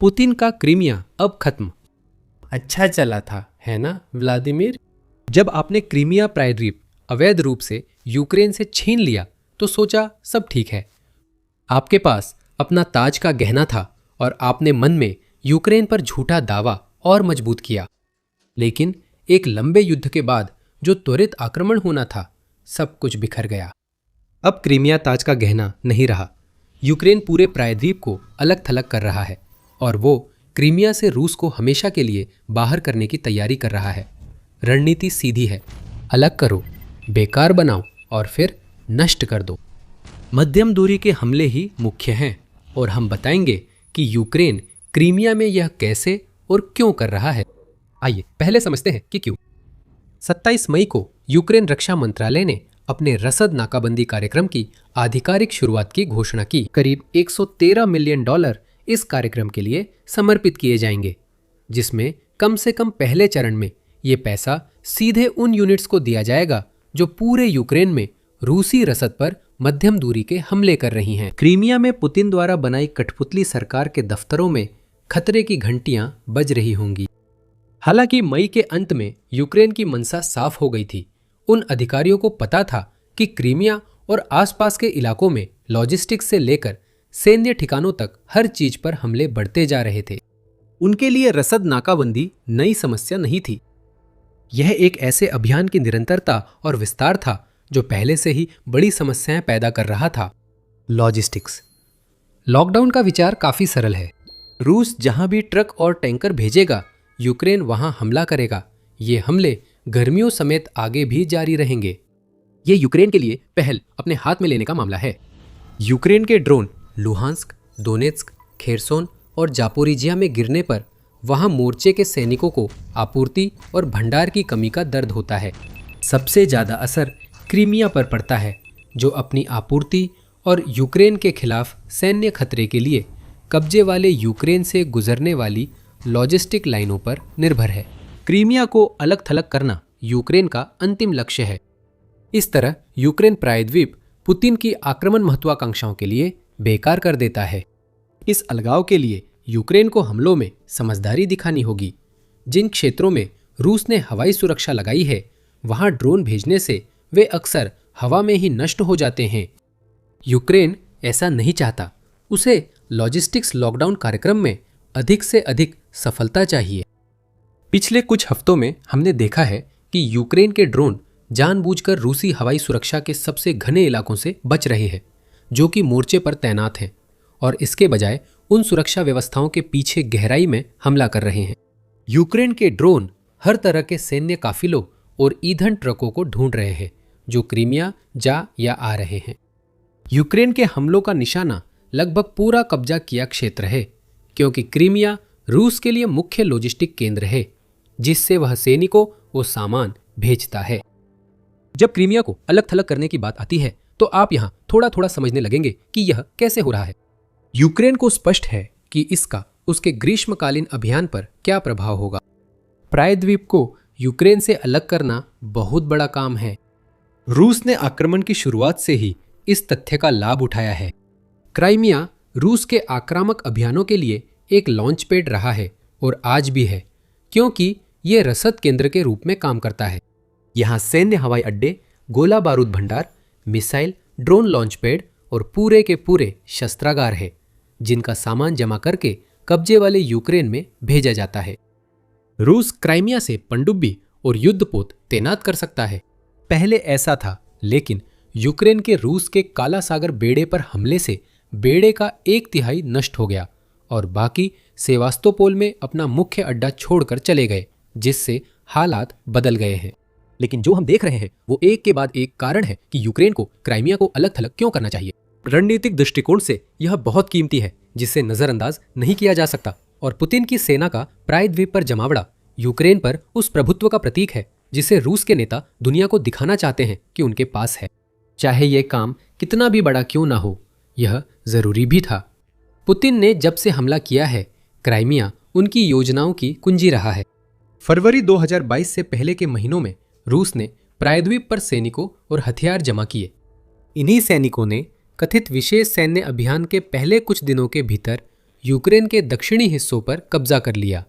Putin का Crimea अब खत्म। अच्छा चला था, है ना व्लादिमीर? जब आपने क्रीमिया प्रायद्वीप अवैध रूप से यूक्रेन से छीन लिया तो सोचा सब ठीक है। आपके पास अपना ताज का गहना था और आपने मन में यूक्रेन पर झूठा दावा और मजबूत किया। लेकिन एक लंबे युद्ध के बाद जो त्वरित आक्रमण होना था, सब कुछ बिखर गया। अब क्रीमिया ताज का गहना नहीं रहा। यूक्रेन पूरे प्रायद्वीप को अलग थलग कर रहा है और वो क्रीमिया से रूस को हमेशा के लिए बाहर करने की तैयारी कर रहा है। रणनीति सीधी है, अलग करो, बेकार बनाओ और फिर नष्ट कर दो। मध्यम दूरी के हमले ही मुख्य हैं और हम बताएंगे कि यूक्रेन क्रीमिया में यह कैसे और क्यों कर रहा है। आइए पहले समझते हैं कि क्यों। 27 मई को यूक्रेन रक्षा मंत्रालय ने अपने रसद नाकाबंदी कार्यक्रम की आधिकारिक शुरुआत की घोषणा की। करीब $113 मिलियन इस कार्यक्रम के लिए समर्पित किए जाएंगे, जिसमें कम से कम पहले चरण में ये पैसा सीधे उन यूनिट्स को दिया जाएगा जो पूरे यूक्रेन में रूसी रसद पर मध्यम दूरी के हमले कर रही हैं। क्रीमिया में पुतिन द्वारा बनाई कठपुतली सरकार के दफ्तरों में खतरे की घंटियां बज रही होंगी। हालांकि मई के अंत में यूक्रेन की मंशा साफ हो गई थी। उन अधिकारियों को पता था कि क्रीमिया और आसपास के इलाकों में लॉजिस्टिक्स से लेकर सैन्य ठिकानों तक हर चीज पर हमले बढ़ते जा रहे थे। उनके लिए रसद नाकाबंदी नई समस्या नहीं थी। यह एक ऐसे अभियान की निरंतरता और विस्तार था जो पहले से ही बड़ी समस्याएं पैदा कर रहा था। लॉजिस्टिक्स। लॉकडाउन का विचार काफी सरल है। रूस जहां भी ट्रक और टैंकर भेजेगा, यूक्रेन वहां हमला करेगा। ये हमले गर्मियों समेत आगे भी जारी रहेंगे। ये यूक्रेन के लिए पहल अपने हाथ में लेने का मामला है। यूक्रेन के ड्रोन लुहांस्क, दोनेत्स्क, खेरसोन और जापोरिजिया में गिरने पर वहां मोर्चे के सैनिकों को आपूर्ति और भंडार की कमी का दर्द होता है। सबसे ज्यादा असर क्रीमिया पर पड़ता है, जो अपनी आपूर्ति और यूक्रेन के खिलाफ सैन्य खतरे के लिए कब्जे वाले यूक्रेन से गुजरने वाली लॉजिस्टिक लाइनों पर निर्भर है। क्रीमिया को अलग थलग करना यूक्रेन का अंतिम लक्ष्य है। इस तरह यूक्रेन प्रायद्वीप पुतिन की आक्रमण महत्वाकांक्षाओं के लिए बेकार कर देता है। इस अलगाव के लिए यूक्रेन को हमलों में समझदारी दिखानी होगी। जिन क्षेत्रों में रूस ने हवाई सुरक्षा लगाई है, वहां ड्रोन भेजने से वे अक्सर हवा में ही नष्ट हो जाते हैं। यूक्रेन ऐसा नहीं चाहता। उसे लॉजिस्टिक्स लॉकडाउन कार्यक्रम में अधिक से अधिक सफलता चाहिए। पिछले कुछ हफ्तों में हमने देखा है कि यूक्रेन के ड्रोन जानबूझकर रूसी हवाई सुरक्षा के सबसे घने इलाकों से बच रहे हैं, जो कि मोर्चे पर तैनात हैं, और इसके बजाय उन सुरक्षा व्यवस्थाओं के पीछे गहराई में हमला कर रहे हैं। यूक्रेन के ड्रोन हर तरह के सैन्य काफिलों और ईंधन ट्रकों को ढूंढ रहे हैं जो क्रीमिया जा या आ रहे हैं। यूक्रेन के हमलों का निशाना लगभग पूरा कब्जा किया क्षेत्र है, क्योंकि क्रीमिया रूस के लिए मुख्य लॉजिस्टिक केंद्र है, जिससे वह सैनिकों और सामान भेजता है। जब क्रीमिया को अलग थलग करने की बात आती है, तो आप यहाँ थोड़ा थोड़ा समझने लगेंगे कि यह कैसे हो रहा है। यूक्रेन को स्पष्ट है कि इसका उसके ग्रीष्मकालीन अभियान पर क्या प्रभाव होगा। प्रायद्वीप को यूक्रेन से अलग करना बहुत बड़ा काम है। रूस ने आक्रमण की शुरुआत से ही इस तथ्य का लाभ उठाया है। क्राइमिया रूस के आक्रामक अभियानों के लिए एक लॉन्च पैड रहा है और आज भी है, क्योंकि यह रसद केंद्र के रूप में काम करता है। यहाँ सैन्य हवाई अड्डे, गोला बारूद भंडार, मिसाइल, ड्रोन लॉन्च पैड और पूरे के पूरे शस्त्रागार है, जिनका सामान जमा करके कब्जे वाले यूक्रेन में भेजा जाता है। रूस क्राइमिया से पनडुब्बी और युद्धपोत तैनात कर सकता है। पहले ऐसा था, लेकिन यूक्रेन के रूस के काला सागर बेड़े पर हमले से बेड़े का 1/3 नष्ट हो गया और बाकी सेवास्तोपोल में अपना मुख्य अड्डा छोड़कर चले गए, जिससे हालात बदल गए हैं। लेकिन जो हम देख रहे हैं वो एक के बाद एक कारण है कि यूक्रेन को क्राइमिया को अलग थलग क्यों करना चाहिए। रणनीतिक दृष्टिकोण से यह बहुत कीमती है, जिसे नजरअंदाज नहीं किया जा सकता। और पुतिन की सेना का प्रायद्वीप पर जमावड़ा यूक्रेन पर उस प्रभुत्व का प्रतीक है जिसे रूस के नेता दुनिया को दिखाना चाहते हैं कि उनके पास है। चाहे यह काम कितना भी बड़ा क्यों ना हो, यह जरूरी भी था। पुतिन ने जब से हमला किया है, क्राइमिया उनकी योजनाओं की कुंजी रहा है। फरवरी 2022 से पहले के महीनों में रूस ने प्रायद्वीप पर सैनिकों और हथियार जमा किए। इन्हीं सैनिकों ने कथित विशेष सैन्य अभियान के पहले कुछ दिनों के भीतर यूक्रेन के दक्षिणी हिस्सों पर कब्जा कर लिया,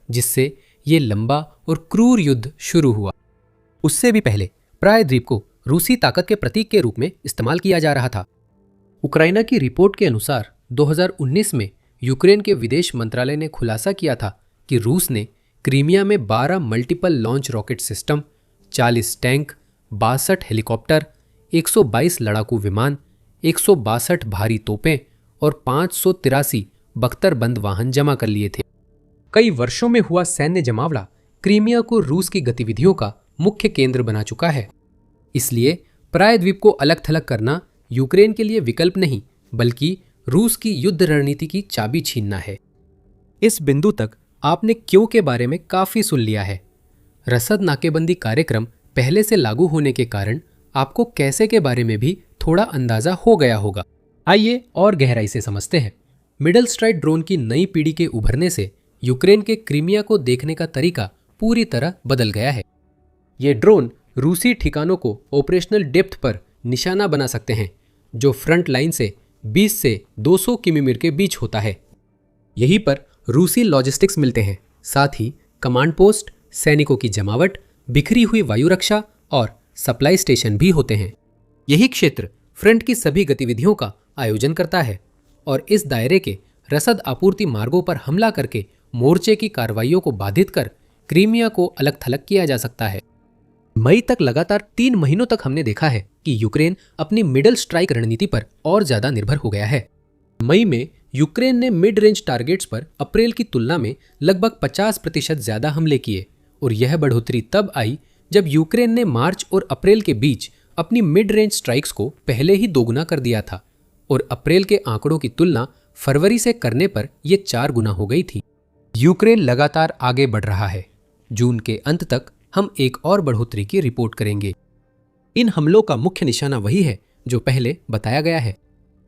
जिससे ये लंबा और क्रूर युद्ध शुरू हुआ। उससे भी पहले प्रायद्वीप को रूसी ताकत के प्रतीक के रूप में इस्तेमाल किया जा रहा था। उक्राइना की रिपोर्ट के अनुसार 2019 में यूक्रेन के विदेश मंत्रालय ने खुलासा किया था कि रूस ने क्रीमिया में 12 multiple launch rocket system, 40 tank, 62 helicopter, 122 लड़ाकू विमान, 162 भारी तोपें और 583 बख्तरबंद वाहन जमा कर लिए थे। कई वर्षों में हुआ सैन्य जमावड़ा क्रीमिया को रूस की गतिविधियों का मुख्य केंद्र बना चुका है। इसलिए प्रायद्वीप को अलग थलग करना यूक्रेन के लिए विकल्प नहीं, बल्कि रूस की युद्ध रणनीति की चाबी छीनना है। इस बिंदु तक आपने क्यों के बारे में काफी सुन लिया है। रसद नाकेबंदी कार्यक्रम पहले से लागू होने के कारण आपको कैसे के बारे में भी थोड़ा अंदाजा हो गया होगा। आइए और गहराई से समझते हैं। मिडल स्ट्राइड ड्रोन की नई पीढ़ी के उभरने से यूक्रेन के क्रीमिया को देखने का तरीका पूरी तरह बदल गया है। ये ड्रोन रूसी ठिकानों को ऑपरेशनल डेप्थ पर निशाना बना सकते हैं, जो फ्रंट लाइन से 20 से 200 किमी के बीच होता है। यहीं पर रूसी लॉजिस्टिक्स मिलते हैं, साथ ही कमांड पोस्ट, सैनिकों की जमावट, बिखरी हुई वायु रक्षा और सप्लाई स्टेशन भी होते हैं। यही क्षेत्र फ्रंट की सभी गतिविधियों का आयोजन करता है और इस दायरे के रसद आपूर्ति मार्गों पर हमला करके मोर्चे की कार्रवाइयों को बाधित कर क्रीमिया को अलग थलग किया जा सकता है। मई तक लगातार 3 महीनों तक हमने देखा है कि यूक्रेन अपनी मिडल स्ट्राइक रणनीति पर और ज्यादा निर्भर हो गया है। मई में यूक्रेन ने मिड रेंज टारगेट्स पर अप्रैल की तुलना में लगभग 50% ज्यादा हमले किए और यह बढ़ोतरी तब आई जब यूक्रेन ने मार्च और अप्रैल के बीच अपनी मिड रेंज स्ट्राइक्स को पहले ही दोगुना कर दिया था और अप्रैल के आंकड़ों की तुलना फरवरी से करने पर यह 4 गुना हो गई थी। यूक्रेन लगातार आगे बढ़ रहा है। जून के अंत तक हम एक और बढ़ोतरी की रिपोर्ट करेंगे। इन हमलों का मुख्य निशाना वही है जो पहले बताया गया है।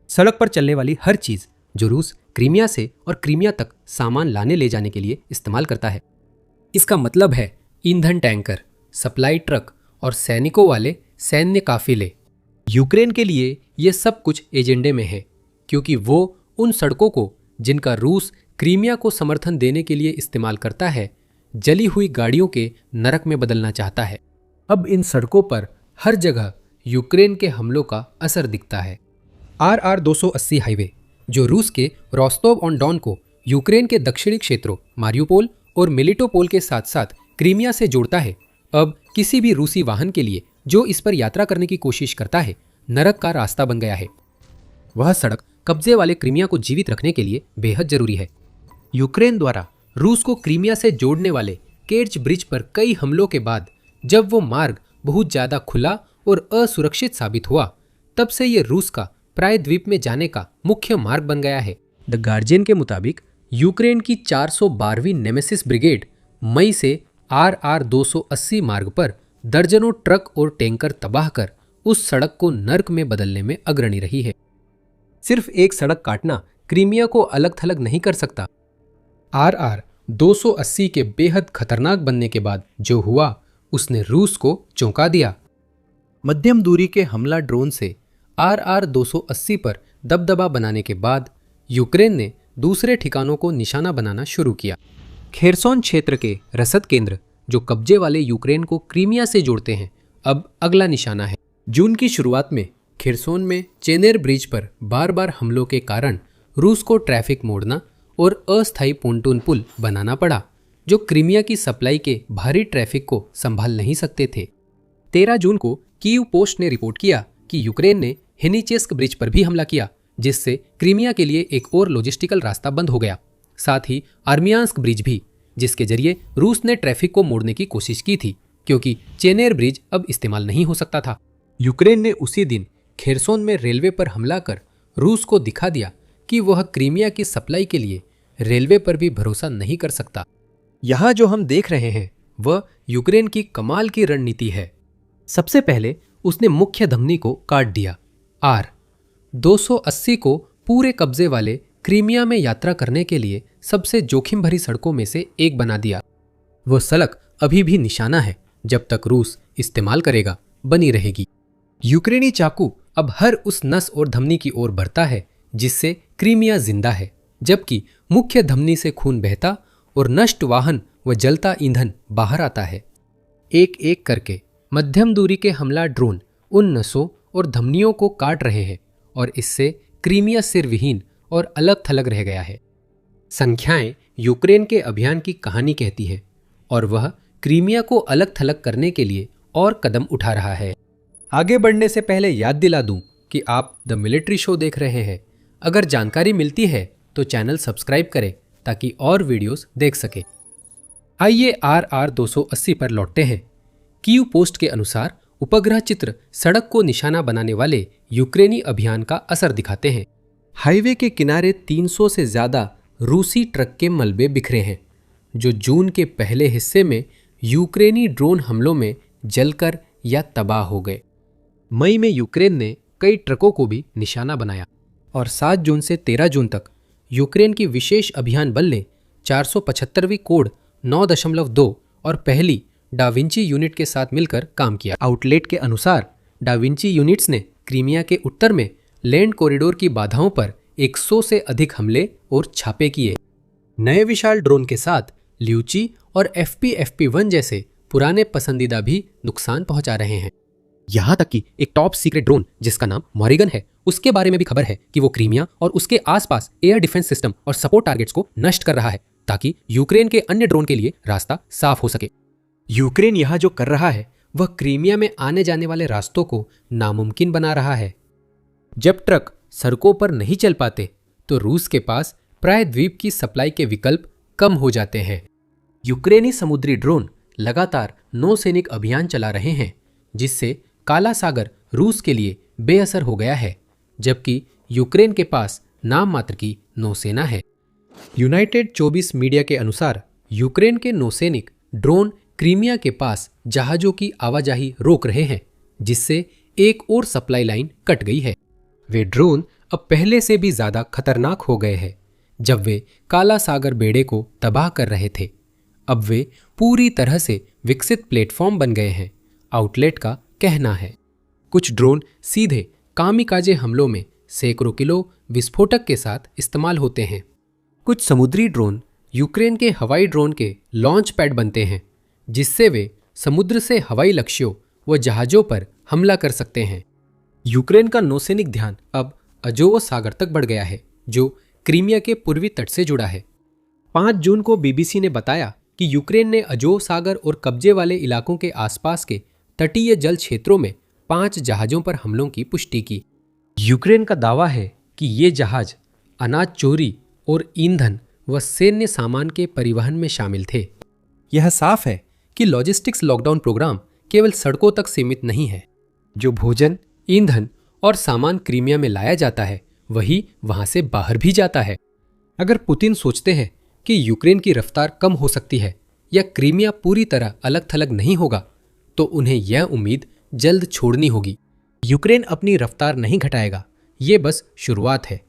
सड़क पर चलने वाली हर चीज जो रूस क्रीमिया से और क्रीमिया तक सामान लाने ले जाने के लिए इस्तेमाल करता है। इसका मतलब है ईंधन टैंकर, सप्लाई ट्रक और सैनिकों वाले सैन्य काफिले। यूक्रेन के लिए यह सब कुछ एजेंडे में है, क्योंकि वो उन सड़कों को जिनका रूस क्रीमिया को समर्थन देने के लिए इस्तेमाल करता है, जली हुई गाड़ियों के नरक में बदलना चाहता है। अब इन सड़कों पर हर जगह यूक्रेन के हमलों का असर दिखता है। RR 280 हाईवे, जो रूस के रोस्टोव ऑन डॉन को यूक्रेन के दक्षिणी क्षेत्रों मारियोपोल और मेलिटोपोल के साथ साथ क्रीमिया से जोड़ता है, अब किसी भी रूसी वाहन के लिए जो इस पर यात्रा करने की कोशिश करता है, नरक का रास्ता बन गया है। वह सड़क कब्जे वाले क्रीमिया को जीवित रखने के लिए बेहद जरूरी है। यूक्रेन द्वारा रूस को क्रीमिया से जोड़ने वाले केर्च ब्रिज पर कई हमलों के बाद जब वो मार्ग बहुत ज्यादा खुला और असुरक्षित साबित हुआ, तब से ये रूस का प्रायद्वीप में जाने का मुख्य मार्ग बन गया है। द गार्जियन के मुताबिक यूक्रेन की 412वीं नेमेसिस ब्रिगेड मई से RR 280 मार्ग पर दर्जनों ट्रक और टैंकर तबाह कर उस सड़क को नर्क में बदलने में अग्रणी रही है। सिर्फ एक सड़क काटना क्रीमिया को अलग थलग नहीं कर सकता। RR 280 के बेहद खतरनाक बनने के बाद जो हुआ, उसने रूस को चौंका दिया। मध्यम दूरी के हमला ड्रोन से RR 280 पर दबदबा बनाने के बाद यूक्रेन ने दूसरे ठिकानों को निशाना बनाना शुरू किया। खेरसोन क्षेत्र के रसद केंद्र जो कब्जे वाले यूक्रेन को क्रीमिया से जोड़ते हैं, अब अगला निशाना है। जून की शुरुआत में खेरसोन में चेनेर ब्रिज पर बार बार हमलों के कारण रूस को ट्रैफिक मोड़ना और अस्थायी पोंटून पुल बनाना पड़ा, जो क्रीमिया की सप्लाई के भारी ट्रैफिक को संभाल नहीं सकते थे। 13 जून को कीव पोस्ट ने रिपोर्ट किया कि यूक्रेन ने हेनिचेस्क ब्रिज पर भी हमला किया, जिससे क्रीमिया के लिए एक और लॉजिस्टिकल रास्ता बंद हो गया। साथ ही आर्मियांस्क ब्रिज भी, जिसके जरिए रूस ने ट्रैफिक को मोड़ने की कोशिश की थी, क्योंकि चेनेर ब्रिज अब इस्तेमाल नहीं हो सकता था। यूक्रेन ने उसी दिन खेरसोन में रेलवे पर हमला कर रूस को दिखा दिया कि वह क्रीमिया की सप्लाई के लिए रेलवे पर भी भरोसा नहीं कर सकता। यहाँ जो हम देख रहे हैं वह यूक्रेन की कमाल की रणनीति है। सबसे पहले उसने मुख्य धमनी को काट दिया। R 280 को पूरे कब्जे वाले क्रीमिया में यात्रा करने के लिए सबसे जोखिम भरी सड़कों में से एक बना दिया। वह सड़क अभी भी निशाना है, जब तक रूस इस्तेमाल करेगा बनी रहेगी। यूक्रेनी चाकू अब हर उस नस और धमनी की ओर बढ़ता है जिससे क्रीमिया जिंदा है जबकि मुख्य धमनी से खून बहता और नष्ट वाहन व जलता ईंधन बाहर आता है। एक एक करके मध्यम दूरी के हमला ड्रोन उन नसों और धमनियों को काट रहे हैं और इससे क्रीमिया सिर विहीन और अलग थलग रह गया है। संख्याएं यूक्रेन के अभियान की कहानी कहती है और वह क्रीमिया को अलग थलग करने के लिए और कदम उठा रहा है। आगे बढ़ने से पहले याद दिला दूं कि आप द मिलिट्री शो देख रहे हैं। अगर जानकारी मिलती है तो चैनल सब्सक्राइब करें ताकि और वीडियोस देख सके। आइए RR 280 पर लौटते हैं। कीव पोस्ट के अनुसार उपग्रह चित्र सड़क को निशाना बनाने वाले यूक्रेनी अभियान का असर दिखाते हैं। हाईवे के किनारे 300 से ज्यादा रूसी ट्रक के मलबे बिखरे हैं जो जून के पहले हिस्से में यूक्रेनी ड्रोन हमलों में जलकर या तबाह हो गए। मई में यूक्रेन ने कई ट्रकों को भी निशाना बनाया और 7 जून से 13 जून तक यूक्रेन की विशेष अभियान बल ने 475वीं कोड 9.2 और पहली डाविंची यूनिट के साथ मिलकर काम किया। आउटलेट के अनुसार डाविंची यूनिट्स ने क्रीमिया के उत्तर में लैंड कॉरिडोर की बाधाओं पर 100 से अधिक हमले और छापे किए। नए विशाल ड्रोन के साथ ल्यूची और FP-1 जैसे पुराने पसंदीदा भी नुकसान पहुंचा रहे हैं। यहां तक कि एक टॉप सीक्रेट ड्रोन जिसका नाम मॉरिगन है, उसके बारे में भी खबर है कि वो क्रीमिया और उसके आसपास एयर डिफेंस सिस्टम और सपोर्ट टारगेट्स को नष्ट कर रहा है ताकि यूक्रेन के अन्य ड्रोन के लिए रास्ता साफ हो सके। यूक्रेन यहां जो कर रहा है वह क्रीमिया में आने जाने वाले रास्तों को नामुमकिन बना रहा है। जब ट्रक सड़कों पर नहीं चल पाते तो रूस के पास प्रायद्वीप की सप्लाई के विकल्प कम हो जाते हैं। यूक्रेनी समुद्री ड्रोन लगातार नौसैनिक अभियान चला रहे हैं जिससे काला सागर रूस के लिए बेअसर हो गया है, जबकि यूक्रेन के पास नाम मात्र की नौसेना है। यूनाइटेड 24 मीडिया के अनुसार यूक्रेन के नौसैनिक ड्रोन क्रीमिया के पास जहाजों की आवाजाही रोक रहे हैं जिससे एक और सप्लाई लाइन कट गई है। वे ड्रोन अब पहले से भी ज्यादा खतरनाक हो गए हैं। जब वे काला सागर बेड़े को तबाह कर रहे थे, अब वे पूरी तरह से विकसित प्लेटफॉर्म बन गए हैं, आउटलेट का कहना है। कुछ ड्रोन सीधे कामिकाजे हमलों में सैकड़ों किलो विस्फोटक के साथ इस्तेमाल होते हैं। कुछ समुद्री ड्रोन यूक्रेन के हवाई ड्रोन के लॉन्च पैड बनते हैं जिससे वे समुद्र से हवाई लक्ष्यों व जहाजों पर हमला कर सकते हैं। यूक्रेन का नौसैनिक ध्यान अब अजोव सागर तक बढ़ गया है जो क्रीमिया के पूर्वी तट से जुड़ा है। 5 जून को BBC ने बताया कि यूक्रेन ने अजोव सागर और कब्जे वाले इलाकों के आसपास के तटीय जल क्षेत्रों में 5 जहाजों पर हमलों की पुष्टि की। यूक्रेन का दावा है कि ये जहाज अनाज चोरी और ईंधन व सैन्य सामान के परिवहन में शामिल थे। यह साफ है कि लॉजिस्टिक्स लॉकडाउन प्रोग्राम केवल सड़कों तक सीमित नहीं है। जो भोजन, ईंधन और सामान क्रीमिया में लाया जाता है वही वहां से बाहर भी जाता है। अगर पुतिन सोचते हैं कि यूक्रेन की रफ्तार कम हो सकती है या क्रीमिया पूरी तरह अलग थलग नहीं होगा तो उन्हें यह उम्मीद जल्द छोड़नी होगी। यूक्रेन अपनी रफ्तार नहीं घटाएगा, ये बस शुरुआत है।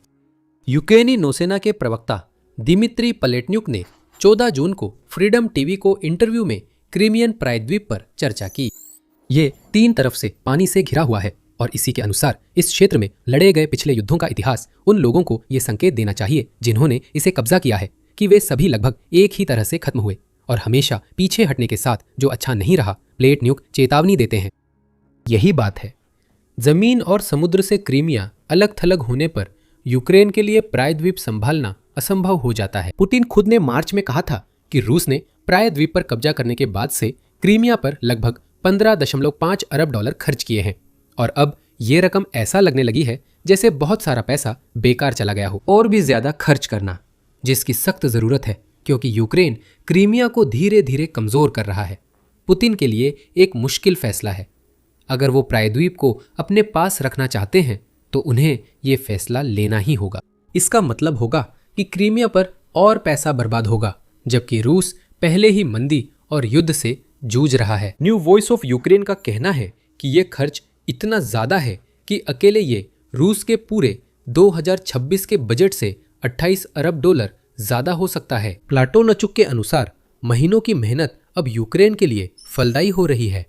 यूक्रेनी नौसेना के प्रवक्ता दिमित्री पलेटन्युक ने 14 जून को फ्रीडम टीवी को इंटरव्यू में क्रीमियन प्रायद्वीप पर चर्चा की। ये 3 तरफ से पानी से घिरा हुआ है और इसी के अनुसार इस क्षेत्र में लड़े गए पिछले युद्धों का इतिहास उन लोगों को ये संकेत देना चाहिए जिन्होंने इसे कब्जा किया है कि वे सभी लगभग एक ही तरह से खत्म हुए और हमेशा पीछे हटने के साथ जो अच्छा नहीं रहा, प्लेटन्युक चेतावनी देते हैं। यही बात है। जमीन और समुद्र से क्रीमिया अलग थलग होने पर यूक्रेन के लिए प्रायद्वीप संभालना असंभव हो जाता है। पुतिन खुद ने मार्च में कहा था कि रूस ने प्रायद्वीप पर कब्जा करने के बाद से क्रीमिया पर लगभग 15.5 अरब डॉलर खर्च किए हैं और अब ये रकम ऐसा लगने लगी है जैसे बहुत सारा पैसा बेकार चला गया हो। और भी ज्यादा खर्च करना जिसकी सख्त जरूरत है क्योंकि यूक्रेन क्रीमिया को धीरे धीरे कमजोर कर रहा है। पुतिन के लिए एक मुश्किल फैसला है। अगर वो प्रायद्वीप को अपने पास रखना चाहते हैं तो उन्हें ये फैसला लेना ही होगा। इसका मतलब होगा कि क्रीमिया पर और पैसा बर्बाद होगा जबकि रूस पहले ही मंदी और युद्ध से जूझ रहा है। न्यू वॉइस ऑफ यूक्रेन का कहना है कि ये खर्च इतना ज्यादा है कि अकेले ये रूस के पूरे 2026 के बजट से 28 अरब डॉलर ज्यादा हो सकता है। प्लाटोनचुक के अनुसार महीनों की मेहनत अब यूक्रेन के लिए फलदायी हो रही है।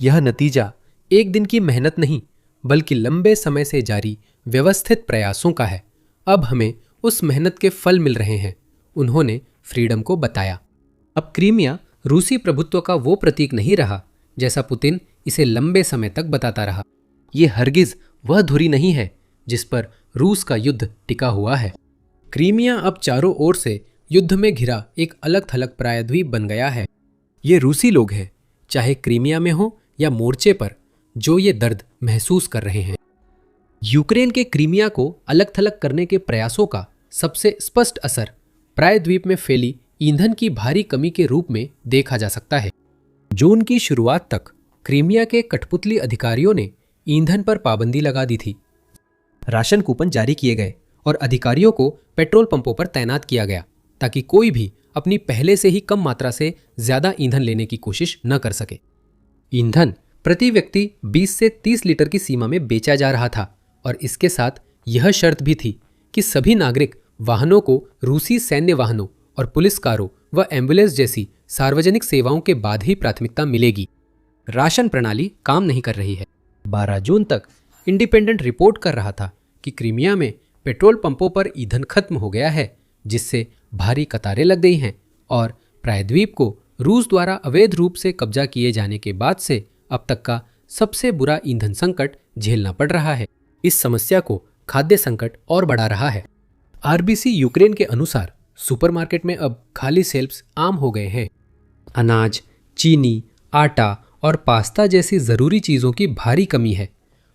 यह नतीजा एक दिन की मेहनत नहीं बल्कि लंबे समय से जारी व्यवस्थित प्रयासों का है। अब हमें उस मेहनत के फल मिल रहे हैं, उन्होंने फ्रीडम को बताया। अब क्रीमिया रूसी प्रभुत्व का वो प्रतीक नहीं रहा जैसा पुतिन इसे लंबे समय तक बताता रहा। ये हरगिज वह धुरी नहीं है जिस पर रूस का युद्ध टिका हुआ है। क्रीमिया अब चारों ओर से युद्ध में घिरा एक अलग थलग प्रायद्वीप बन गया है। ये रूसी लोग हैं, चाहे क्रीमिया में हो या मोर्चे पर, जो ये दर्द महसूस कर रहे हैं। यूक्रेन के क्रीमिया को अलग थलग करने के प्रयासों का सबसे स्पष्ट असर प्रायद्वीप में फैली ईंधन की भारी कमी के रूप में देखा जा सकता है। जून की शुरुआत तक क्रीमिया के कठपुतली अधिकारियों ने ईंधन पर पाबंदी लगा दी थी। राशन कूपन जारी किए गए और अधिकारियों को पेट्रोल पंपों पर तैनात किया गया ताकि कोई भी अपनी पहले से ही कम मात्रा से ज्यादा ईंधन लेने की कोशिश न कर सके। ईंधन प्रति व्यक्ति 20 से 30 लीटर की सीमा में बेचा जा रहा था और इसके साथ यह शर्त भी थी कि सभी नागरिक वाहनों को रूसी सैन्य वाहनों और पुलिस कारों व एम्बुलेंस जैसी सार्वजनिक सेवाओं के बाद ही प्राथमिकता मिलेगी। राशन प्रणाली काम नहीं कर रही है। 12 जून तक इंडिपेंडेंट रिपोर्ट कर रहा था कि क्रीमिया में पेट्रोल पंपों पर ईंधन खत्म हो गया है, जिससे भारी कतारें लग गई हैं और प्रायद्वीप को रूस द्वारा अवैध रूप से कब्जा किए जाने के बाद से अब तक का सबसे बुरा ईंधन संकट झेलना पड़ रहा है। इस समस्या को खाद्य संकट और बढ़ा रहा है। आरबीसी यूक्रेन के अनुसार सुपरमार्केट में अब खाली शेल्फ्स आम हो गए हैं। अनाज, चीनी, आटा और पास्ता जैसी जरूरी चीजों की भारी कमी है।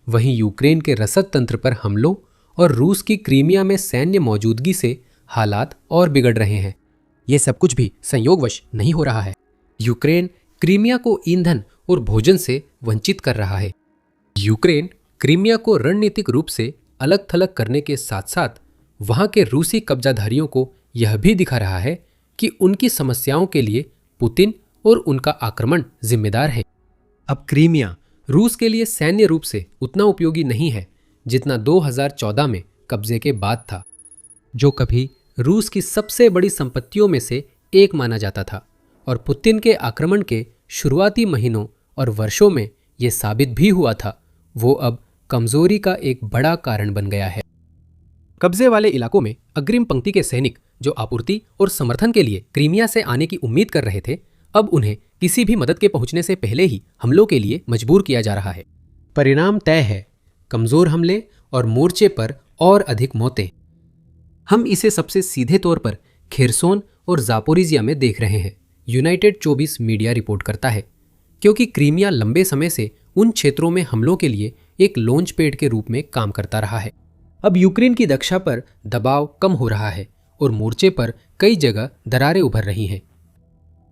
वहीं यूक्रेन के रसद तंत्र पर हमलों और रूस की क्रीमिया में सैन्य मौजूदगी से हालात और बिगड़ रहे हैं। ये सब कुछ भी संयोगवश नहीं हो रहा है। यूक्रेन क्रीमिया को ईंधन और भोजन से वंचित कर रहा है। यूक्रेन क्रीमिया को रणनीतिक रूप से अलग थलग करने के साथ साथ वहां के रूसी कब्जाधारियों को यह भी दिखा रहा है कि उनकी समस्याओं के लिए पुतिन और उनका आक्रमण जिम्मेदार है। अब क्रीमिया रूस के लिए सैन्य रूप से उतना उपयोगी नहीं है जितना 2014 में कब्जे के बाद था, जो कभी रूस की सबसे बड़ी संपत्तियों में से एक माना जाता था। और पुतिन के आक्रमण के शुरुआती महीनों और वर्षों में यह साबित भी हुआ था, वो अब कमजोरी का एक बड़ा कारण बन गया है। कब्जे वाले इलाकों में अग्रिम पंक्ति के सैनिक जो आपूर्ति और समर्थन के लिए क्रीमिया से आने की उम्मीद कर रहे थे, अब उन्हें किसी भी मदद के पहुंचने से पहले ही हमलों के लिए मजबूर किया जा रहा है। परिणाम तय है, कमजोर हमले और मोर्चे पर और अधिक मौतें। हम इसे सबसे सीधे तौर पर खेरसोन और जापोरिजिया में देख रहे हैं, यूनाइटेड 24 मीडिया रिपोर्ट करता है, क्योंकि क्रीमिया लंबे समय से उन क्षेत्रों में हमलों के लिए एक लॉन्च पैड के रूप में काम करता रहा है। अब यूक्रेन की रक्षा पर दबाव कम हो रहा है और मोर्चे पर कई जगह दरारें उभर रही हैं।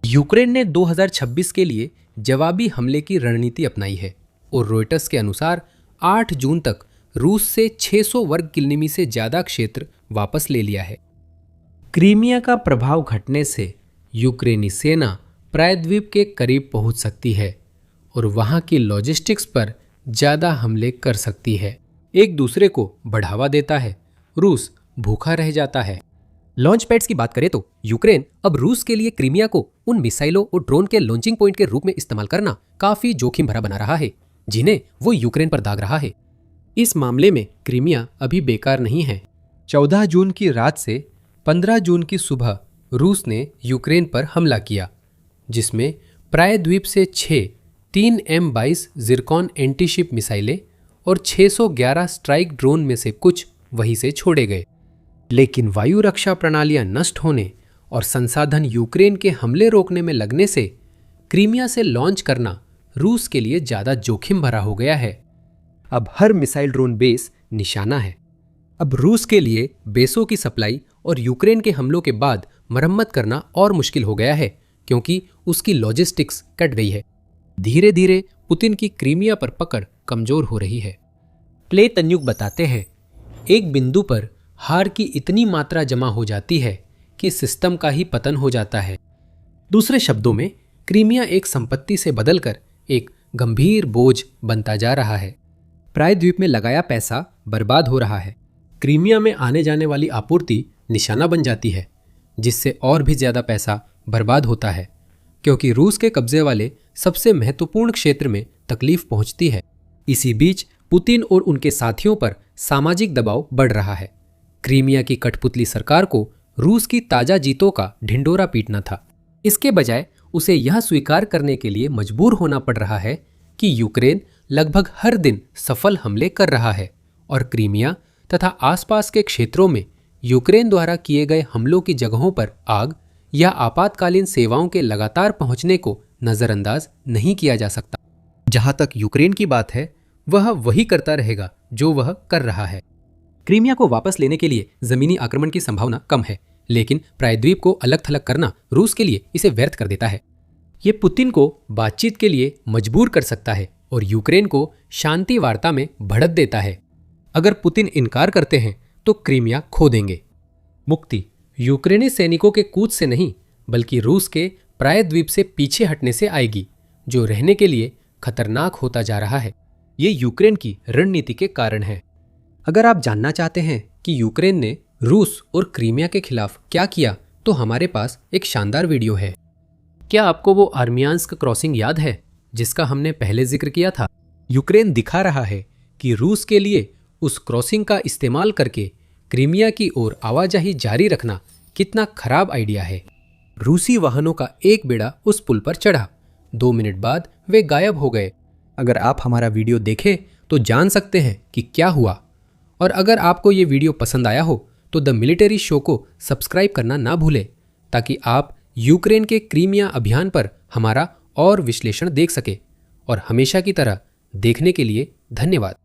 यूक्रेन ने 2026 के लिए जवाबी हमले की रणनीति अपनाई है और रॉयटर्स के अनुसार 8 जून तक रूस से 600 वर्ग किलोमीटर से ज्यादा क्षेत्र वापस ले लिया है। क्रीमिया का प्रभाव घटने से यूक्रेनी सेना प्रायद्वीप के करीब पहुंच सकती है और वहां की लॉजिस्टिक्स पर ज्यादा हमले कर सकती है। एक दूसरे को बढ़ावा देता है, रूस भूखा रह जाता है। लॉन्च पैड्स की बात करें तो यूक्रेन अब रूस के लिए क्रीमिया को उन मिसाइलों और ड्रोन के लॉन्चिंग पॉइंट के रूप में इस्तेमाल करना काफी जोखिम भरा बना रहा है, जिन्हें वो यूक्रेन पर दाग रहा है। इस मामले में क्रीमिया अभी बेकार नहीं है। 14 जून की रात से 15 जून की सुबह रूस ने यूक्रेन पर हमला किया, जिसमें प्रायद्वीप से 6 3M22 जिरकॉन एंटीशिप मिसाइलें और 611 स्ट्राइक ड्रोन में से कुछ वहीं से छोड़े गए। लेकिन वायु रक्षा प्रणालियां नष्ट होने और संसाधन यूक्रेन के हमले रोकने में लगने से क्रीमिया से लॉन्च करना रूस के लिए ज्यादा जोखिम भरा हो गया है। अब हर मिसाइल ड्रोन बेस निशाना है। अब रूस के लिए बेसों की सप्लाई और यूक्रेन के हमलों के बाद मरम्मत करना और मुश्किल हो गया है, क्योंकि उसकी लॉजिस्टिक्स कट गई है। धीरे धीरे पुतिन की क्रीमिया पर पकड़ कमजोर हो रही है। प्ले तन्युक बताते हैं, एक बिंदु पर हार की इतनी मात्रा जमा हो जाती है कि सिस्टम का ही पतन हो जाता है। दूसरे शब्दों में, क्रीमिया एक संपत्ति से बदलकर एक गंभीर बोझ बनता जा रहा है। प्रायद्वीप में लगाया पैसा बर्बाद हो रहा है। क्रीमिया में आने जाने वाली आपूर्ति निशाना बन जाती है, जिससे और भी ज्यादा पैसा बर्बाद होता है, क्योंकि रूस के कब्जे वाले सबसे महत्वपूर्ण क्षेत्र में तकलीफ पहुंचती है। इसी बीच पुतिन और उनके साथियों पर सामाजिक दबाव बढ़ रहा है। क्रीमिया की कठपुतली सरकार को रूस की ताजा जीतों का ढिंडोरा पीटना था। इसके बजाय उसे यह स्वीकार करने के लिए मजबूर होना पड़ रहा है कि यूक्रेन लगभग हर दिन सफल हमले कर रहा है और क्रीमिया तथा आसपास के क्षेत्रों में यूक्रेन द्वारा किए गए हमलों की जगहों पर आग या आपातकालीन सेवाओं के लगातार पहुंचने को नजरअंदाज नहीं किया जा सकता। जहां तक यूक्रेन की बात है, वह वही करता रहेगा जो वह कर रहा है। क्रीमिया को वापस लेने के लिए जमीनी आक्रमण की संभावना कम है, लेकिन प्रायद्वीप को अलग थलग करना रूस के लिए इसे व्यर्थ कर देता है। ये पुतिन को बातचीत के लिए मजबूर कर सकता है और यूक्रेन को शांति वार्ता में बढ़त देता है। अगर पुतिन इनकार करते हैं तो क्रीमिया खो देंगे। मुक्ति यूक्रेनी सैनिकों के कूच से नहीं, बल्कि रूस के प्रायद्वीप से पीछे हटने से आएगी, जो रहने के लिए खतरनाक होता जा रहा है। ये यूक्रेन की रणनीति के कारण है। अगर आप जानना चाहते हैं कि यूक्रेन ने रूस और क्रीमिया के खिलाफ क्या किया, तो हमारे पास एक शानदार वीडियो है। क्या आपको वो आर्मियांस्क क्रॉसिंग याद है जिसका हमने पहले जिक्र किया था? यूक्रेन दिखा रहा है कि रूस के लिए उस क्रॉसिंग का इस्तेमाल करके क्रीमिया की ओर आवाजाही जारी रखना कितना खराब आइडिया है। रूसी वाहनों का एक बेड़ा उस पुल पर चढ़ा। 2 मिनट बाद वे गायब हो गए। अगर आप हमारा वीडियो देखें तो जान सकते हैं कि क्या हुआ। और अगर आपको ये वीडियो पसंद आया हो तो द मिलिट्री शो को सब्सक्राइब करना ना भूलें, ताकि आप यूक्रेन के क्रीमिया अभियान पर हमारा और विश्लेषण देख सके। और हमेशा की तरह देखने के लिए धन्यवाद।